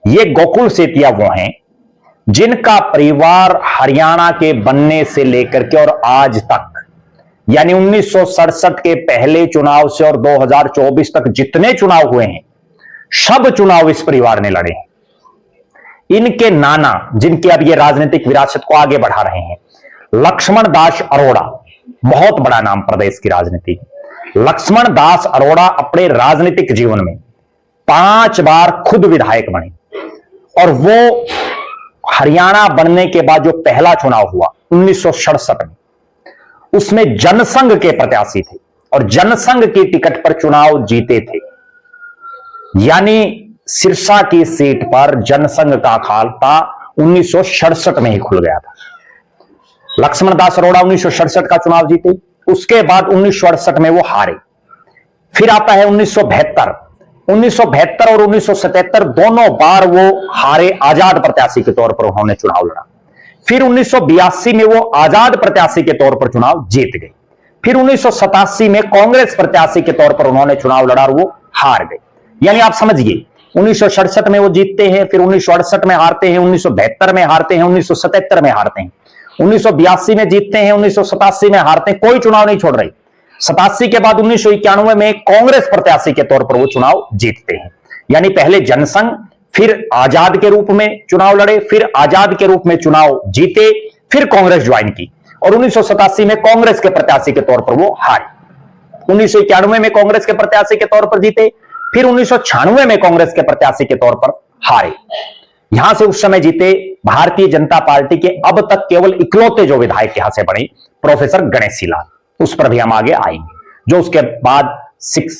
ये गोकुल सेतिया वो हैं जिनका परिवार हरियाणा के बनने से लेकर के और आज तक, यानी 1967 के पहले चुनाव से और 2024 तक जितने चुनाव हुए हैं, सब चुनाव इस परिवार ने लड़े हैं। इनके नाना, जिनके अब ये राजनीतिक विरासत को आगे बढ़ा रहे हैं, लक्ष्मण दास अरोड़ा, बहुत बड़ा नाम प्रदेश की राजनीति है। लक्ष्मण दास अरोड़ा अपने राजनीतिक जीवन में 5 बार खुद विधायक बने और वो हरियाणा बनने के बाद जो पहला चुनाव हुआ 1967 में, उसमें जनसंघ के प्रत्याशी थे और जनसंघ की टिकट पर चुनाव जीते थे। यानी सिरसा की सीट पर जनसंघ का खाता 1967 में ही खुल गया था। लक्ष्मण दास अरोड़ा 1967 का चुनाव जीते, उसके बाद 1968 में वो हारे। फिर आता है 1972 और 1977, दोनों बार वो हारे, आजाद प्रत्याशी के तौर पर उन्होंने चुनाव लड़ा। फिर 1982 में वो आजाद प्रत्याशी के तौर पर चुनाव जीत गए। फिर 1987 में कांग्रेस प्रत्याशी के तौर पर उन्होंने चुनाव लड़ा और वो हार गए। यानी आप समझिए, 1967 में वो जीतते हैं, फिर 1968 में हारते हैं, 1972 में हारते हैं, 1977 में हारते हैं, 1982 में जीतते हैं, 1987 में हारते हैं, कोई चुनाव नहीं छोड़ रही। 87 के बाद 1991 में कांग्रेस प्रत्याशी के तौर पर वो चुनाव जीतते हैं। यानी पहले जनसंघ, फिर आजाद के रूप में चुनाव लड़े, फिर आजाद के रूप में चुनाव जीते, फिर कांग्रेस ज्वाइन की और 1987 में कांग्रेस के प्रत्याशी के तौर पर वो हारे। 1991 में कांग्रेस के प्रत्याशी के तौर पर जीते, फिर 1996 में कांग्रेस के प्रत्याशी के तौर पर हारे। यहां से उस समय जीते भारतीय जनता पार्टी के अब तक केवल इकलौते जो विधायक यहां से बने, प्रोफेसर गणेशी लाल, उस पर भी हम आगे आएंगे, जो उसके बाद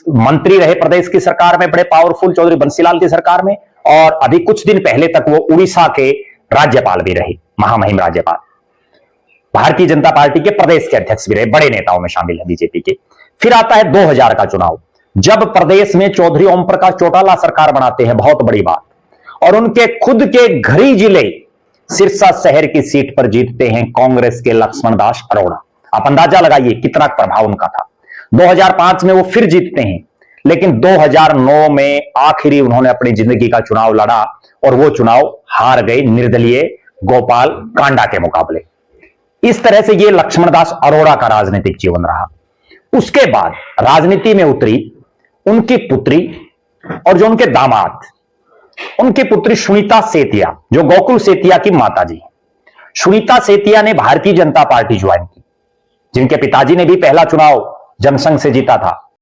मंत्री रहे प्रदेश की सरकार में, बड़े पावरफुल, चौधरी बंसीलाल की सरकार में, और अभी कुछ दिन पहले तक वो उड़ीसा के राज्यपाल भी रहे, महामहिम राज्यपाल। भारतीय जनता पार्टी के प्रदेश के अध्यक्ष भी रहे, बड़े नेताओं में शामिल है बीजेपी के। फिर आता है 2000 का चुनाव, जब प्रदेश में चौधरी ओम प्रकाश चौटाला सरकार बनाते हैं, बहुत बड़ी बात, और उनके खुद के घरी जिले सिरसा शहर की सीट पर जीतते हैं कांग्रेस के लक्ष्मण दास अरोड़ा। आप अंदाजा लगाइए कितना प्रभाव उनका था। 2005 में वो फिर जीतते हैं, लेकिन 2009 में आखिरी उन्होंने अपनी जिंदगी का चुनाव लड़ा और वो चुनाव हार गए निर्दलीय गोपाल कांडा के मुकाबले। इस तरह से ये लक्ष्मण दास अरोड़ा का राजनीतिक जीवन रहा। उसके बाद राजनीति में उतरी उनकी पुत्री और जो उनके दामाद, उनकी पुत्री सुनीता सेतिया, जो गोकुल सेतिया की माताजी। सुनीता सेतिया ने भारतीय जनता पार्टी ज्वाइन की, जिनके पिताजी ने भी पहला चुनाव जनसंघ से जीता था।